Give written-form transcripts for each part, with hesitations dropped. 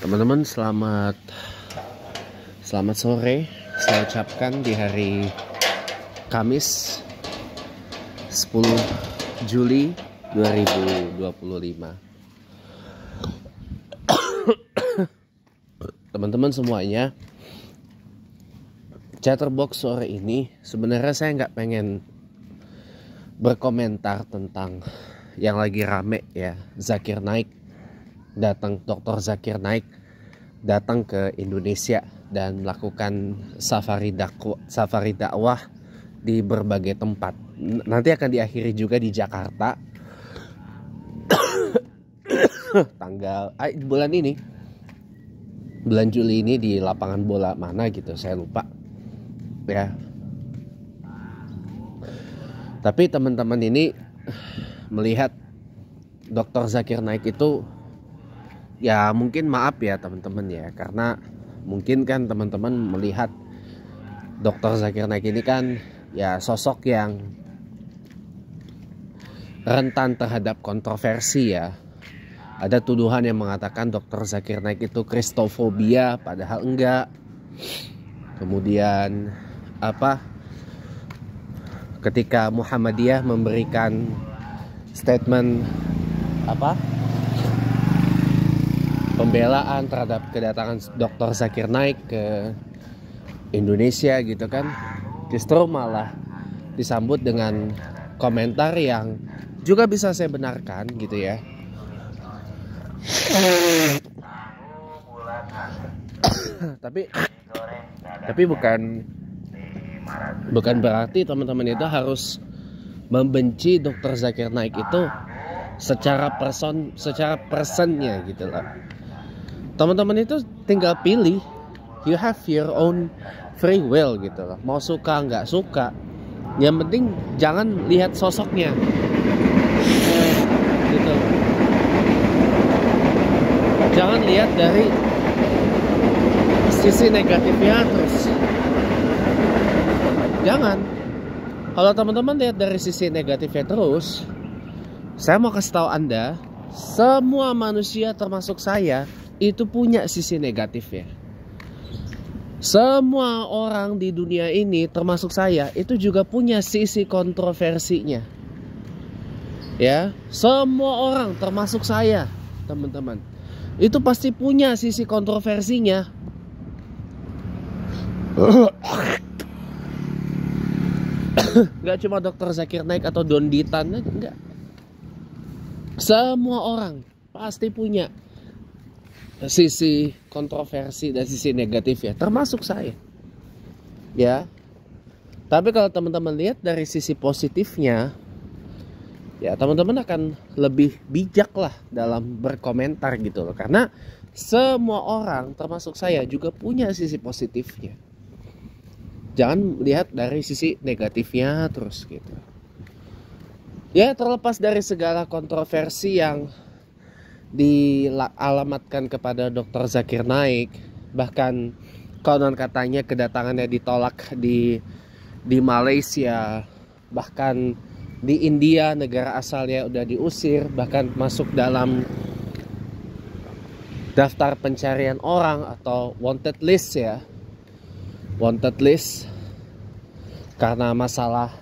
Teman-teman, selamat sore. Saya ucapkan di hari Kamis 10 Juli 2025. Teman-teman semuanya, Chatterbox sore ini sebenarnya saya nggak pengen berkomentar tentang yang lagi rame ya, Zakir Naik datang, Dr. Zakir Naik datang ke Indonesia dan melakukan safari dakwah di berbagai tempat. Nanti akan diakhiri juga di Jakarta bulan Juli ini di lapangan bola mana gitu, saya lupa ya. Tapi teman-teman ini melihat Dr. Zakir Naik itu, ya mungkin maaf ya teman-teman ya, karena mungkin kan teman-teman melihat Dr. Zakir Naik ini kan ya sosok yang rentan terhadap kontroversi ya. Ada tuduhan yang mengatakan Dr. Zakir Naik itu kristofobia, padahal enggak. Kemudian ketika Muhammadiyah memberikan statement pembelaan terhadap kedatangan Dr. Zakir Naik ke Indonesia gitu kan, justru malah disambut dengan komentar yang juga bisa saya benarkan gitu ya. tapi bukan berarti teman-teman itu harus membenci Dr. Zakir Naik itu secara personnya gitu loh. Teman-teman itu tinggal pilih, you have your own free will gitu loh. Mau suka nggak suka, yang penting jangan lihat sosoknya gitu. Jangan lihat dari sisi negatifnya terus. Jangan. Kalau teman-teman lihat dari sisi negatifnya terus, saya mau kasih tahu Anda, semua manusia termasuk saya itu punya sisi negatifnya. Semua orang di dunia ini termasuk saya itu juga punya sisi kontroversinya. Ya, semua orang termasuk saya, teman-teman, itu pasti punya sisi kontroversinya. Gak cuma Dr. Zakir Naik atau Don Ditan, enggak. Semua orang pasti punya sisi kontroversi dan sisi negatif ya, termasuk saya. Ya. Tapi kalau teman-teman lihat dari sisi positifnya, ya teman-teman akan lebih bijak lah dalam berkomentar gitu loh. Karena semua orang termasuk saya juga punya sisi positifnya. Jangan lihat dari sisi negatifnya terus gitu. Ya, terlepas dari segala kontroversi yang dialamatkan kepada Dr. Zakir Naik, bahkan konon katanya kedatangannya ditolak di Malaysia, bahkan di India negara asalnya udah diusir, bahkan masuk dalam daftar pencarian orang atau wanted list ya. Wanted list karena masalah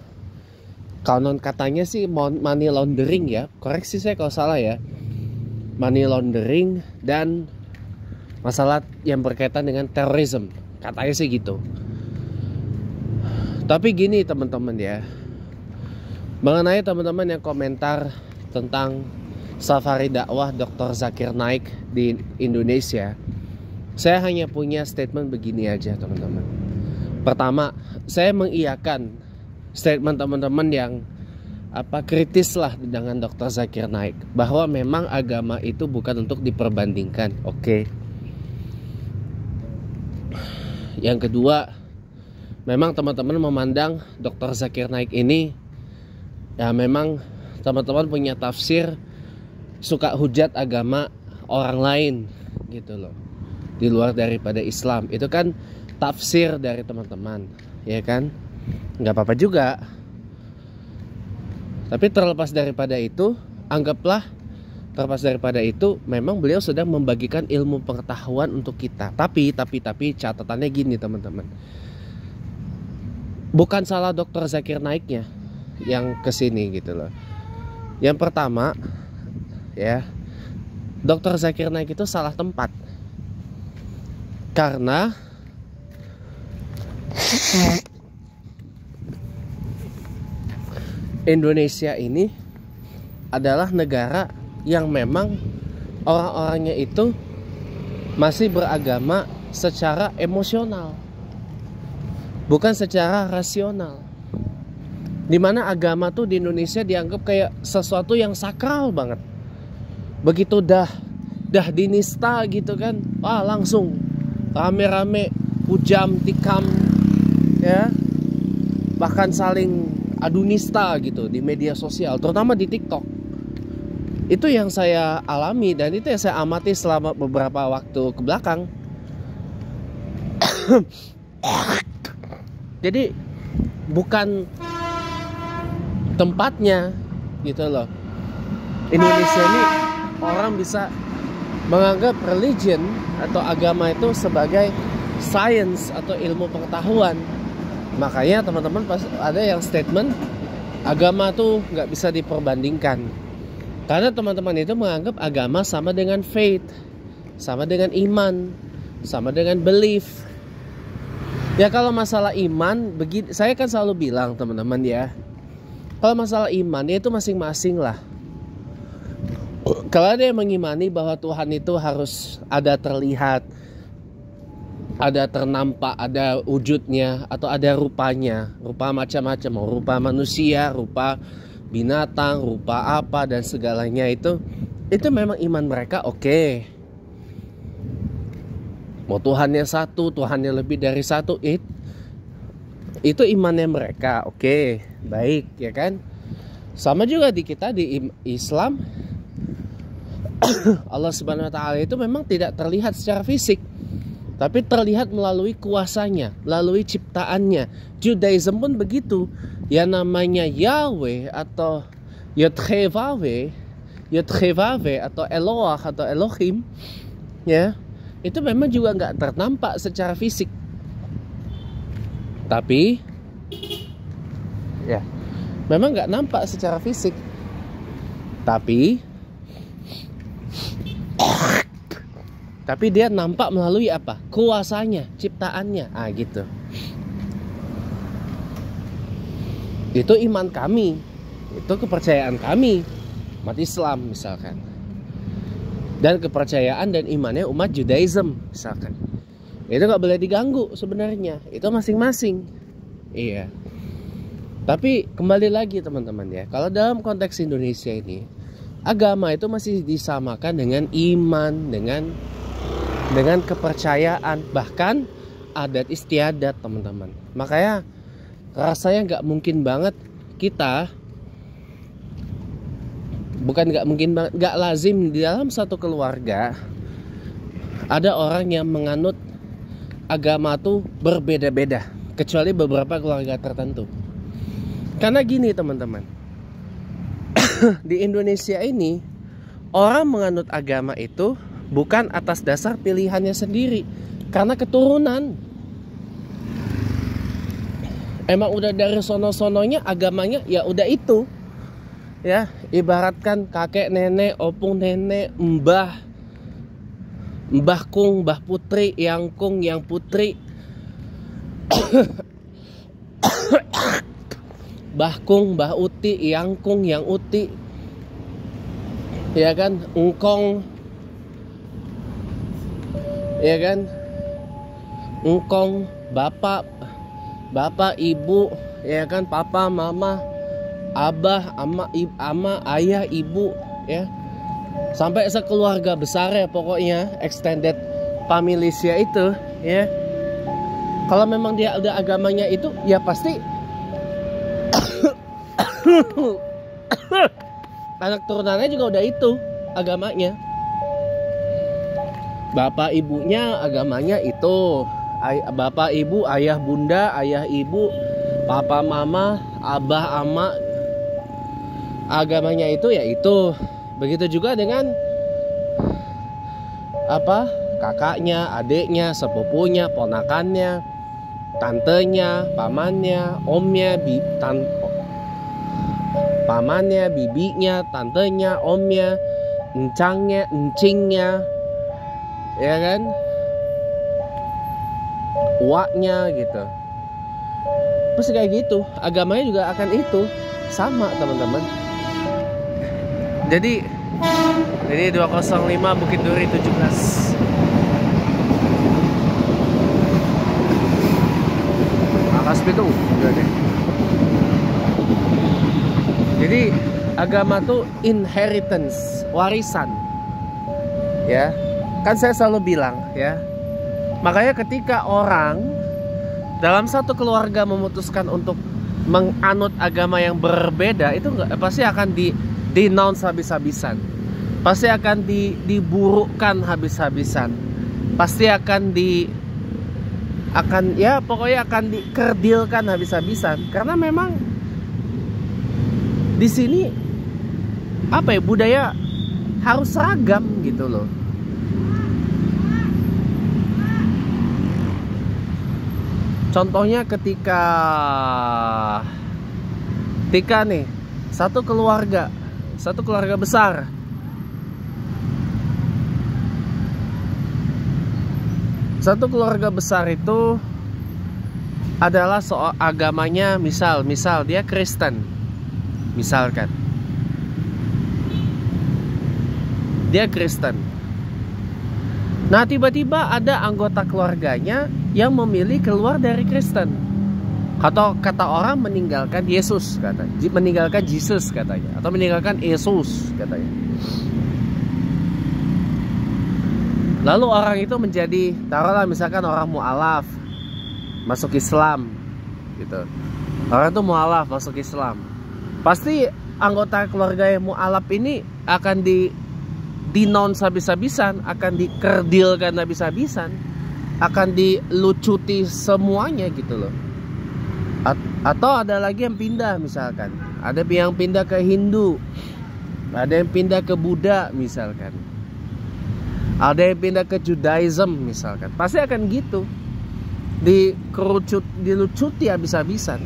konon katanya sih money laundering ya. Koreksi saya kalau salah ya. Money laundering dan masalah yang berkaitan dengan terorisme, katanya sih gitu. Tapi gini teman-teman ya, mengenai teman-teman yang komentar tentang safari dakwah Dr. Zakir Naik di Indonesia, saya hanya punya statement begini aja teman-teman. Pertama, saya mengiyakan statement teman-teman yang kritis lah dengan Dr. Zakir Naik, bahwa memang agama itu bukan untuk diperbandingkan. Oke. Yang kedua, memang teman-teman memandang Dr. Zakir Naik ini ya, memang teman-teman punya tafsir, suka hujat agama orang lain gitu loh, di luar daripada Islam. Itu kan tafsir dari teman-teman, ya kan? Nggak apa-apa juga. Tapi terlepas daripada itu, anggaplah terlepas daripada itu, memang beliau sedang membagikan ilmu pengetahuan untuk kita. Tapi catatannya gini teman-teman, bukan salah Dr. Zakir Naiknya yang kesini gitu loh. Yang pertama ya, Dr. Zakir Naik itu salah tempat. Karena Indonesia ini adalah negara yang memang orang-orangnya itu masih beragama secara emosional, bukan secara rasional. Dimana agama tuh di Indonesia dianggap kayak sesuatu yang sakral banget. Begitu dah dinista gitu kan, langsung rame-rame hujam tikam ya, bahkan saling adu nista gitu di media sosial, terutama di TikTok. Itu yang saya alami dan itu yang saya amati selama beberapa waktu ke belakang. Jadi bukan tempatnya gitu loh. Indonesia ini orang bisa menganggap religion atau agama itu sebagai science atau ilmu pengetahuan. Makanya teman-teman pas ada yang statement agama tuh nggak bisa diperbandingkan, karena teman-teman itu menganggap agama sama dengan faith, sama dengan iman, sama dengan belief. Ya kalau masalah iman, saya kan selalu bilang teman-teman ya, kalau masalah iman ya itu masing-masing lah. Kalau ada yang mengimani bahwa Tuhan itu harus ada terlihat, ada ternampak, ada wujudnya atau ada rupanya, rupa macam-macam, rupa manusia, rupa binatang, rupa apa dan segalanya, itu memang iman mereka oke. Mau Tuhannya satu, Tuhannya lebih dari satu, itu imannya mereka oke, baik ya kan. Sama juga di kita di Islam, Allah Subhanahu Wa Taala itu memang tidak terlihat secara fisik, tapi terlihat melalui kuasanya, melalui ciptaannya. Judaism pun begitu. Yang namanya Yahweh atau Yodhevave atau Eloah atau Elohim ya, itu memang juga nggak ternampak secara fisik. Tapi ya memang nggak nampak secara fisik. Tapi dia nampak melalui apa? Kuasanya, ciptaannya. Gitu. Itu iman kami. Itu kepercayaan kami, umat Islam misalkan. Dan kepercayaan dan imannya umat Judaism misalkan. Itu gak boleh diganggu sebenarnya. Itu masing-masing. Iya. Tapi kembali lagi teman-teman ya, kalau dalam konteks Indonesia ini, agama itu masih disamakan dengan iman, dengan kepercayaan, bahkan adat istiadat teman-teman. Makanya rasanya nggak mungkin banget kita, bukan nggak mungkin banget, nggak lazim di dalam satu keluarga ada orang yang menganut agama tuh berbeda-beda, kecuali beberapa keluarga tertentu. Karena gini teman-teman, di Indonesia ini orang menganut agama itu bukan atas dasar pilihannya sendiri, karena keturunan. Emang udah dari sono-sononya agamanya ya udah itu. Ya, ibaratkan kakek nenek, opung nenek, mbah kung, mbah putri, yang kung, yang putri. Mbah kung, mbah uti, yang kung, yang uti. Ya kan, engkong. Ya kan? Engkong, bapak, ibu, ya kan, papa, mama, abah, ama, ayah, ibu, ya. Sampai sekeluarga besar ya pokoknya, extended familia itu, ya. Kalau memang dia ada agamanya itu, ya pasti anak turunannya juga udah itu agamanya. Bapak ibunya agamanya itu, bapak ibu, ayah bunda, ayah ibu, papa mama, abah ama, agamanya itu ya itu, begitu juga dengan apa, kakaknya, adiknya, sepupunya, ponakannya, tantenya, pamannya, omnya, pamannya, bibinya, tantenya, omnya, encangnya, encingnya, ya kan, uaknya gitu. Terus kayak gitu, agamanya juga akan itu sama, teman-teman. Jadi ini 205 Bukit Duri 17. Akas Pitung udah deh. Jadi agama tuh inheritance, warisan. Ya. Kan saya selalu bilang ya. Makanya ketika orang dalam satu keluarga memutuskan untuk menganut agama yang berbeda, itu pasti akan denounce habis-habisan. Pasti akan diburukkan habis-habisan. Pasti akan pokoknya akan dikerdilkan habis-habisan. Karena memang di sini apa ya, budaya harus seragam gitu loh. Contohnya ketika nih satu keluarga besar itu adalah soal agamanya, misal dia Kristen, misalkan dia Kristen. Nah, tiba-tiba ada anggota keluarganya yang memilih keluar dari Kristen. Kata orang meninggalkan Yesus, meninggalkan Jesus katanya, atau meninggalkan Yesus katanya. Lalu orang itu menjadi, taruhlah misalkan orang mu'alaf masuk Islam gitu. Orang itu mu'alaf masuk Islam. Pasti anggota keluarga yang mu'alaf ini akan denounce habis-habisan, akan dikerdilkan habis-habisan, akan dilucuti semuanya gitu loh. Atau ada lagi yang pindah, misalkan ada yang pindah ke Hindu, ada yang pindah ke Buddha misalkan, ada yang pindah ke Judaism misalkan. Pasti akan gitu, dilucuti habis-habisan.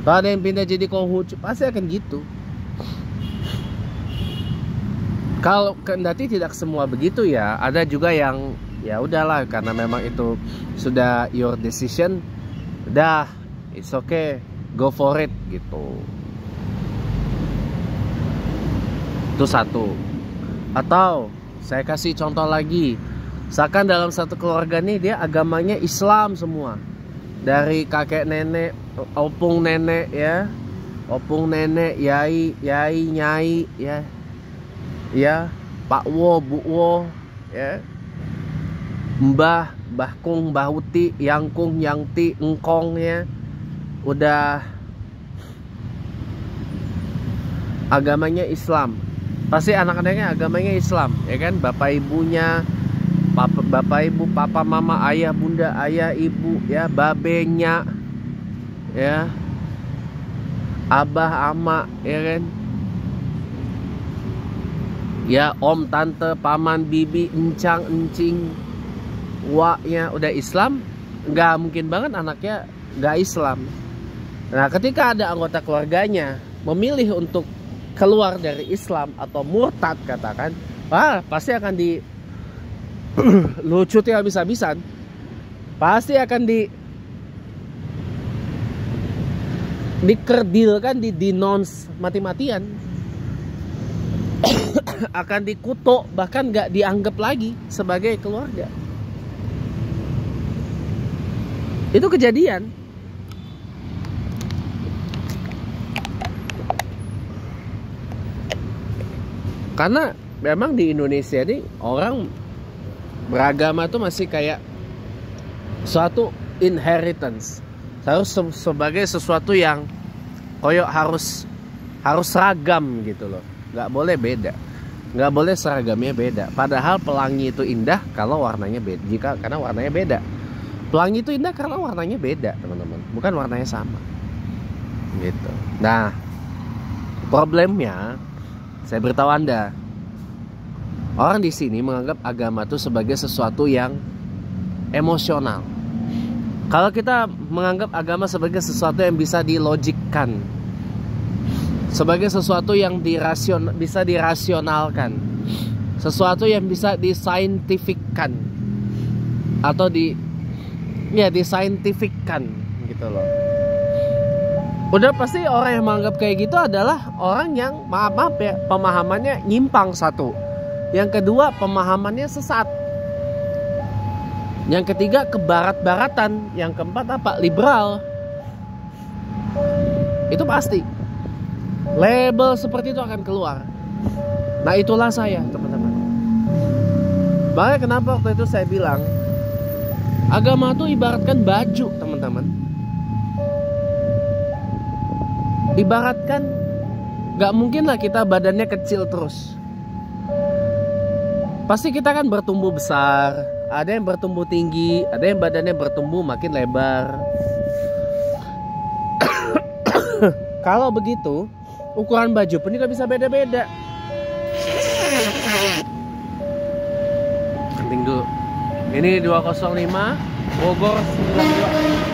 Kalau ada yang pindah jadi Konghucu, pasti akan gitu. Kalau kendati tidak semua begitu ya, ada juga yang ya udahlah, karena memang itu sudah your decision, udah it's okay, go for it gitu. Itu satu. Atau saya kasih contoh lagi, misalkan dalam satu keluarga nih dia agamanya Islam semua, dari kakek nenek, opung nenek ya, opung nenek, yai nyai ya, Pak Wo, Bu Wo, ya, Mbah Kung, Mbah Uti, Yang Kung, Yang Ti, Engkong ya, udah agamanya Islam. Pasti anak-anaknya agamanya Islam, ya kan? Bapak ibunya, bapak ibu, papa mama, ayah bunda, ayah ibu, ya, babenya, ya, abah ama, ya kan? Ya, om, tante, paman, bibi, encang, encing, waknya udah Islam, nggak mungkin banget anaknya nggak Islam. Nah, ketika ada anggota keluarganya memilih untuk keluar dari Islam atau murtad katakan, pasti akan dilucuti habis-habisan, pasti akan dikerdilkan, didenounce mati-matian. Akan dikutuk, bahkan gak dianggap lagi sebagai keluarga. Itu kejadian. Karena memang di Indonesia ini orang beragama tuh masih kayak suatu inheritance, harus sebagai sesuatu yang koyok harus seragam gitu loh. Nggak boleh beda, nggak boleh seragamnya beda. Padahal pelangi itu indah kalau warnanya beda. Karena warnanya beda. Pelangi itu indah karena warnanya beda, teman-teman. Bukan warnanya sama. Gitu. Nah, problemnya saya beritahu Anda, Orang di sini menganggap agama itu sebagai sesuatu yang emosional. Kalau kita menganggap agama sebagai sesuatu yang bisa dilogikkan, sebagai sesuatu yang bisa dirasionalkan, sesuatu yang bisa discientifickan atau discientifickan gitu loh. Udah pasti orang yang menganggap kayak gitu adalah orang yang maaf ya, pemahamannya nyimpang satu. Yang kedua, pemahamannya sesat. Yang ketiga, kebarat-baratan. Yang keempat apa? Liberal. Itu pasti. Label seperti itu akan keluar. Nah, itulah saya, teman-teman. Makanya kenapa waktu itu saya bilang agama itu ibaratkan baju, teman-teman. Ibaratkan gak mungkin lah kita badannya kecil terus. Pasti kita kan bertumbuh besar. Ada yang bertumbuh tinggi, ada yang badannya bertumbuh makin lebar. Kalau begitu, ukuran baju pun juga bisa beda-beda. Penting dulu. Ini 205 Bogor 92.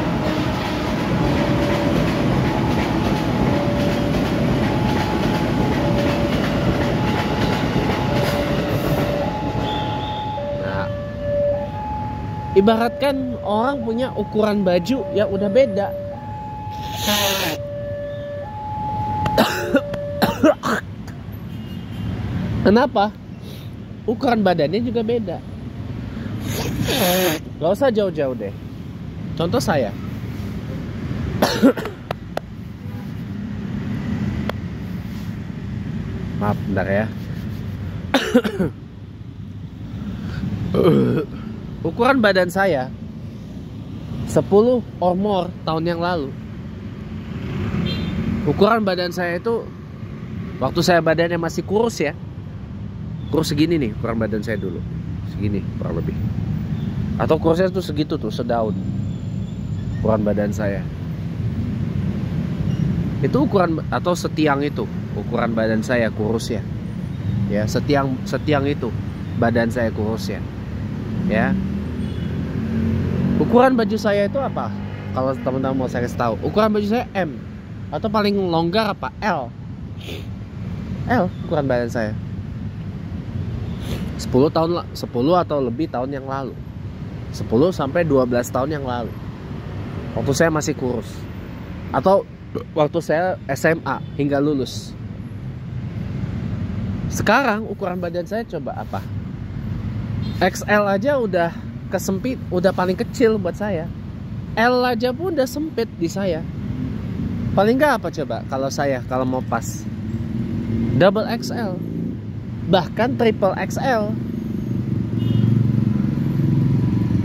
Ibaratkan orang punya ukuran baju yang udah beda. Kenapa? Ukuran badannya juga beda. Gak usah jauh-jauh deh. Contoh saya. Maaf, bentar ya. Ukuran badan saya 10 or more tahun yang lalu. Ukuran badan saya itu waktu saya badannya masih kurus ya. Kurus segini nih ukuran badan saya dulu. Segini kurang lebih. Atau kurusnya tuh segitu tuh, sedaun. Ukuran badan saya. Itu ukuran atau setiang itu ukuran badan saya kurus ya. Ya, setiang itu badan saya kurus ya. Ya. Ukuran baju saya itu apa? Kalau teman-teman mau saya kasih tahu, ukuran baju saya M atau paling longgar apa? L. L ukuran badan saya. 10 atau lebih tahun yang lalu. 10 sampai 12 tahun yang lalu. Waktu saya masih kurus. Atau waktu saya SMA hingga lulus. Sekarang ukuran badan saya coba apa? XL aja udah kesempit, udah paling kecil buat saya. L aja pun udah sempit di saya. Paling nggak apa coba kalau mau pas? Double XL, bahkan triple XL.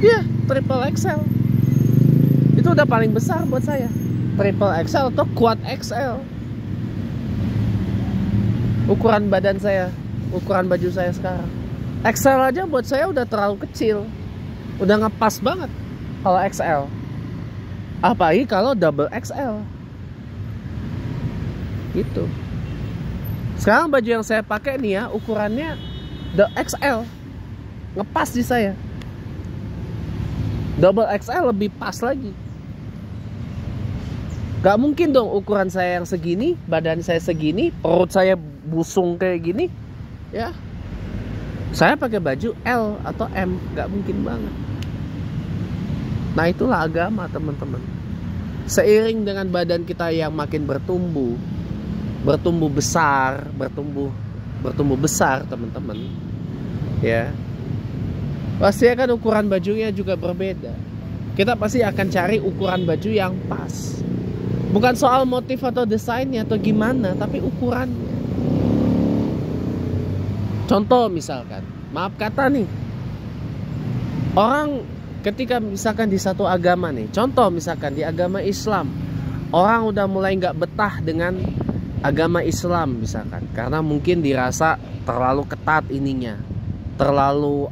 Ya, triple XL itu udah paling besar buat saya. Triple XL atau quad XL. Ukuran badan saya, ukuran baju saya sekarang. XL aja buat saya udah terlalu kecil. Udah ngepas banget kalau XL. Apalagi kalau double XL. Gitu. Sekarang baju yang saya pakai nih ya, ukurannya the XL. Ngepas di saya. Double XL lebih pas lagi. Gak mungkin dong ukuran saya yang segini, badan saya segini, perut saya busung kayak gini. Ya. Saya pakai baju L atau M, gak mungkin banget. Nah, itulah agama, teman-teman. Seiring dengan badan kita yang makin bertumbuh besar, bertumbuh besar, teman-teman. Ya. Pasti akan ukuran bajunya juga berbeda. Kita pasti akan cari ukuran baju yang pas. Bukan soal motif atau desainnya atau gimana, tapi ukurannya. Contoh misalkan, maaf kata nih, orang ketika misalkan di satu agama nih, contoh misalkan di agama Islam, orang udah mulai nggak betah dengan agama Islam misalkan, karena mungkin dirasa terlalu ketat ininya, terlalu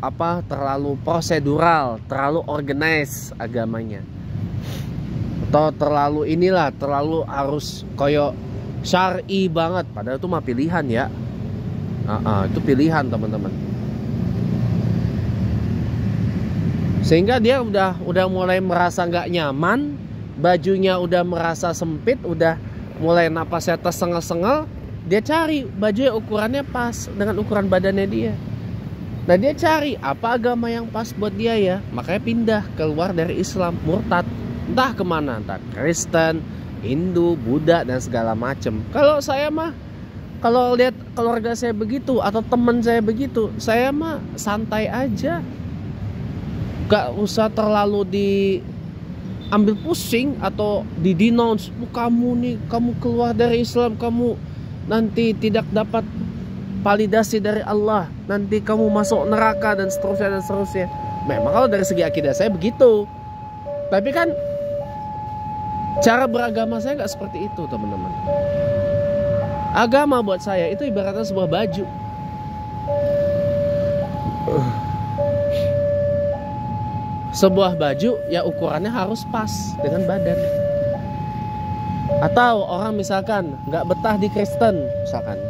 prosedural, terlalu organize agamanya, atau terlalu harus koyo syar'i banget, padahal itu mah pilihan ya. Itu pilihan, teman-teman. Sehingga dia udah mulai merasa nggak nyaman, bajunya udah merasa sempit, udah mulai napasnya tersengel-sengel. Dia cari baju yang ukurannya pas dengan ukuran badannya dia. Nah dia cari apa agama yang pas buat dia ya. Makanya pindah keluar dari Islam, murtad. Entah kemana, entah Kristen, Hindu, Buddha dan segala macem. Kalau saya mah, kalau lihat keluarga saya begitu atau teman saya begitu, saya mah santai aja. Gak usah terlalu diambil pusing atau di-denounce. Kamu nih, kamu keluar dari Islam, kamu nanti tidak dapat validasi dari Allah, nanti kamu masuk neraka dan seterusnya dan seterusnya. Memang kalau dari segi akidah saya begitu, tapi kan cara beragama saya nggak seperti itu, teman-teman. Agama buat saya itu ibaratnya sebuah baju. Sebuah baju ya ukurannya harus pas dengan badan. Atau orang misalkan nggak betah di Kristen misalkan,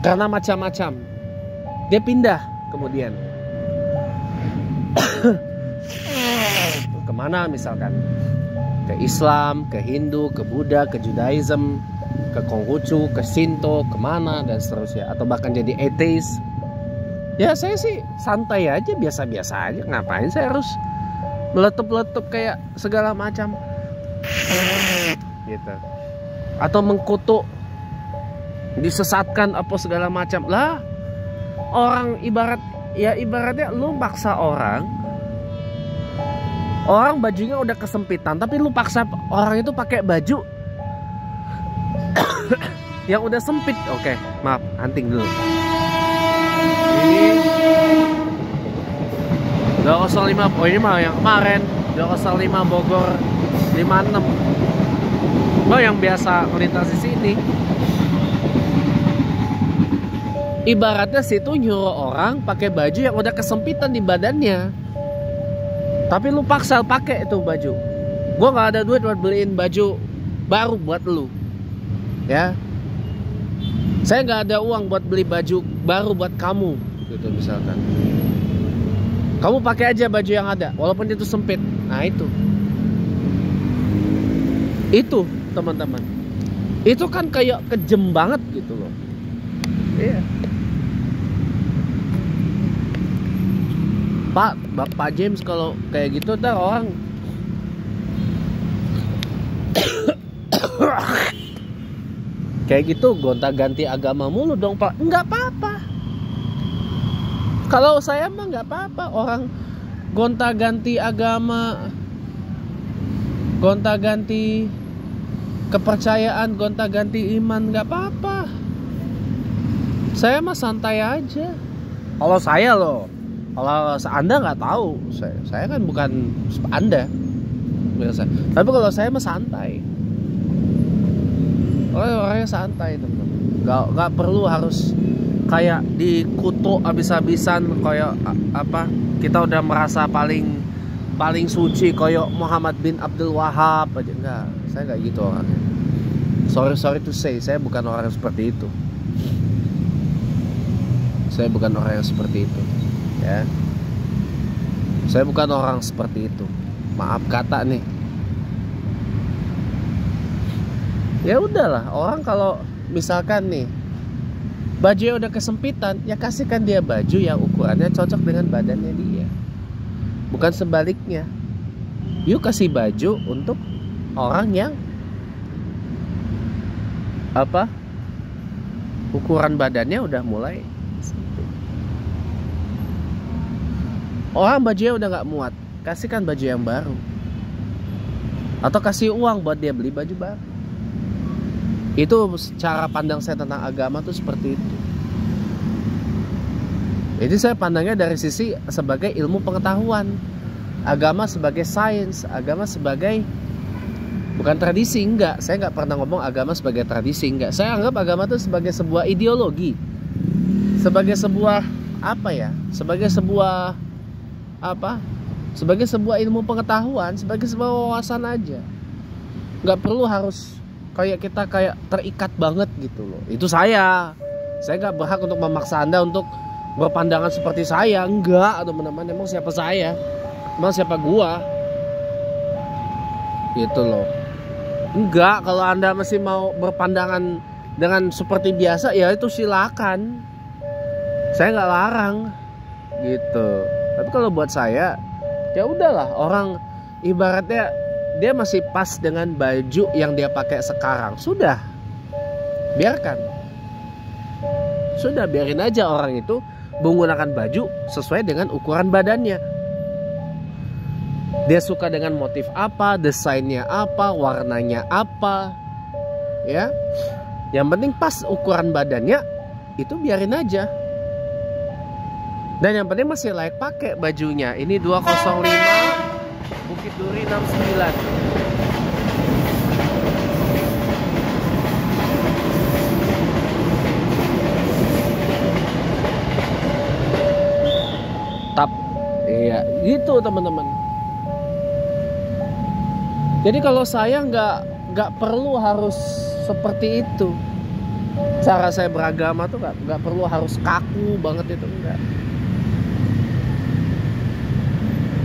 karena macam-macam, dia pindah kemudian kemana misalkan, ke Islam, ke Hindu, ke Buddha, ke Judaism, ke Konghucu, ke Shinto, kemana dan seterusnya, atau bahkan jadi ateis. Ya saya sih santai aja, biasa-biasa aja. Ngapain saya harus meletup-letup kayak segala macam gitu, atau mengkutuk, disesatkan apa segala macam lah. Orang ibaratnya lu paksa orang bajunya udah kesempitan, tapi lu paksa orang itu pakai baju yang udah sempit. Oke, maaf, hunting dulu. Ini 205, oh ini mah yang kemarin 205 Bogor 56. Oh yang biasa melintas di sini. Ibaratnya situ nyuruh orang pakai baju yang udah kesempitan di badannya, tapi lu paksa pakai itu baju. Gua nggak ada duit buat beliin baju baru buat lu, ya. Saya nggak ada uang buat beli baju baru buat kamu, gitu misalkan. Kamu pakai aja baju yang ada, walaupun itu sempit. Nah itu teman-teman, itu kan kayak kejem banget gitu loh. Iya. Bapak James kalau kayak gitu ntar orang kayak gitu gonta-ganti agama mulu dong Pak. Nggak apa-apa. Kalau saya mah nggak apa-apa orang gonta-ganti agama, gonta-ganti kepercayaan, gonta-ganti iman, nggak apa-apa. Saya mah santai aja. Kalau saya loh, kalau Anda nggak tahu, saya kan bukan Anda. Tapi kalau saya mah santai. Orangnya santai teman-teman. Nggak perlu harus kayak dikutuk habis-habisan kayak apa? Kita udah merasa paling suci kayak Muhammad bin Abdul Wahab aja. Enggak, saya nggak gitu orangnya. Sorry to say, saya bukan orang yang seperti itu. Saya bukan orang yang seperti itu, ya. Saya bukan orang seperti itu. Maaf kata nih. Ya udahlah, orang kalau misalkan nih bajunya udah kesempitan, ya kasihkan dia baju yang ukurannya cocok dengan badannya dia. Bukan sebaliknya. Yuk kasih baju untuk orang yang apa? Ukuran badannya udah mulai orang bajunya udah gak muat, kasihkan baju yang baru. Atau kasih uang buat dia beli baju baru. Itu cara pandang saya tentang agama tuh seperti itu. Jadi saya pandangnya dari sisi sebagai ilmu pengetahuan. Agama sebagai sains, agama sebagai bukan tradisi, enggak. Saya nggak pernah ngomong agama sebagai tradisi, enggak. Saya anggap agama itu sebagai sebuah ideologi. Sebagai sebuah apa ya? Sebagai sebuah apa? Sebagai sebuah ilmu pengetahuan, sebagai sebuah wawasan aja. Nggak perlu harus kayak kita kayak terikat banget gitu loh. Itu saya nggak berhak untuk memaksa Anda untuk berpandangan seperti saya. Enggak teman-teman, emang siapa saya? Emang siapa gua? Gitu loh. Enggak, kalau Anda masih mau berpandangan dengan seperti biasa, ya itu silakan. Saya nggak larang. Gitu. Tapi kalau buat saya, ya udahlah, orang ibaratnya dia masih pas dengan baju yang dia pakai sekarang. Sudah. Biarkan. Sudah, biarin aja orang itu menggunakan baju sesuai dengan ukuran badannya. Dia suka dengan motif apa, desainnya apa, warnanya apa, ya. Yang penting pas ukuran badannya, itu biarin aja. Dan yang penting masih layak pakai bajunya. Ini 205 Bukit Duri 69. Tap. Iya, gitu teman-teman. Jadi kalau saya nggak perlu harus seperti itu. Cara saya beragama tuh nggak perlu harus kaku banget, itu enggak.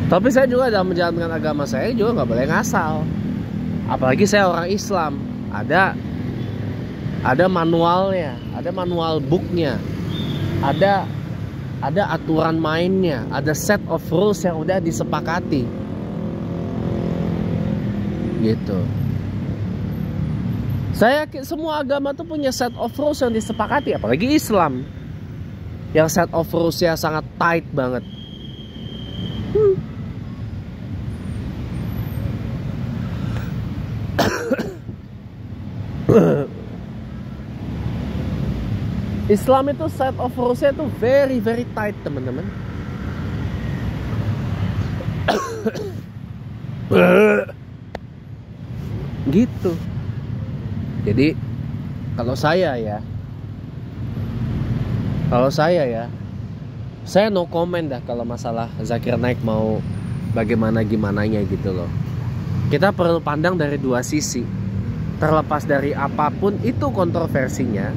Tapi saya juga dalam menjalankan agama saya juga nggak boleh ngasal. Apalagi saya orang Islam. Ada manualnya, ada manual booknya, ada aturan mainnya, ada set of rules yang udah disepakati. Gitu. Saya yakin semua agama tuh punya set of rules yang disepakati, apalagi Islam yang set of rules-nya sangat tight banget. Islam itu set of rules-nya itu very very tight, teman-teman. Gitu. Jadi kalau saya ya, saya no comment dah kalau masalah Zakir Naik mau bagaimana gimananya gitu loh. Kita perlu pandang dari dua sisi. Terlepas dari apapun itu kontroversinya,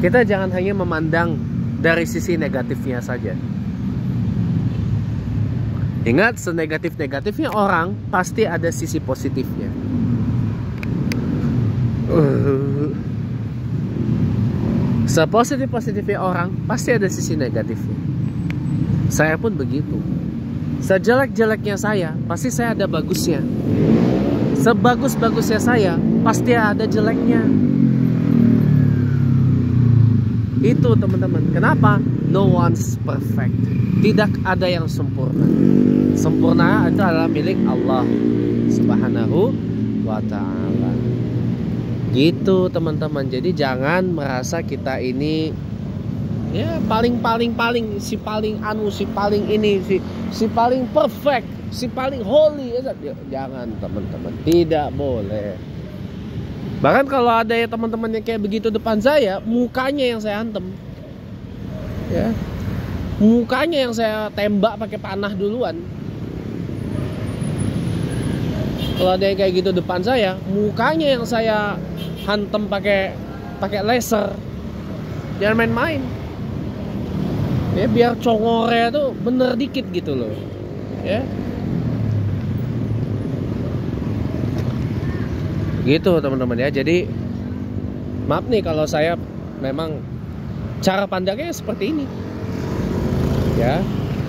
kita jangan hanya memandang dari sisi negatifnya saja. Ingat, senegatif-negatifnya orang pasti ada sisi positifnya. Sepositif-positifnya orang pasti ada sisi negatifnya. Saya pun begitu. Sejelek-jeleknya saya pasti saya ada bagusnya. Sebagus-bagusnya saya pasti ada jeleknya. Itu teman-teman. Kenapa? No one's perfect. Tidak ada yang sempurna. Sempurna itu adalah milik Allah Subhanahu wa ta'ala. Gitu teman-teman. Jadi jangan merasa kita ini ya paling si paling anu, si paling ini, si paling perfect, si paling holy. Jangan teman-teman. Tidak boleh. Bahkan kalau ada ya teman-teman yang kayak begitu depan saya, mukanya yang saya hantem. Ya. Mukanya yang saya tembak pakai panah duluan. Kalau ada yang kayak gitu depan saya, mukanya yang saya hantam pakai laser. Jangan main-main. Ya biar congornya tuh bener dikit gitu loh. Ya. Gitu teman-teman ya. Jadi maaf nih kalau saya memang cara pandangnya seperti ini. Ya,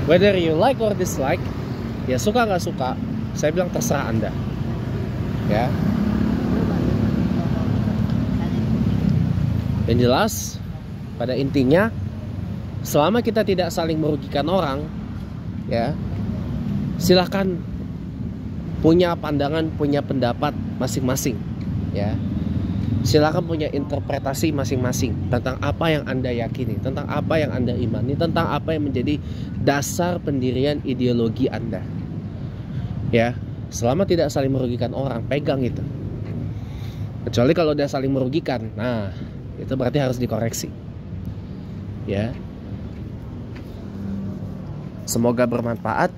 whether you like or dislike, ya suka nggak suka, saya bilang terserah Anda. Ya. Yang jelas, pada intinya, selama kita tidak saling merugikan orang, ya, silahkan punya pandangan, punya pendapat masing-masing, ya. Silakan punya interpretasi masing-masing tentang apa yang Anda yakini, tentang apa yang Anda imani, tentang apa yang menjadi dasar pendirian ideologi Anda. Ya, selama tidak saling merugikan orang, pegang itu. Kecuali kalau udah saling merugikan, nah itu berarti harus dikoreksi. Ya. Semoga bermanfaat.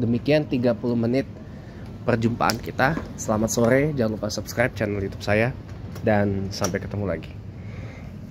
Demikian 30 menit perjumpaan kita. Selamat sore, jangan lupa subscribe channel YouTube saya. Dan sampai ketemu lagi.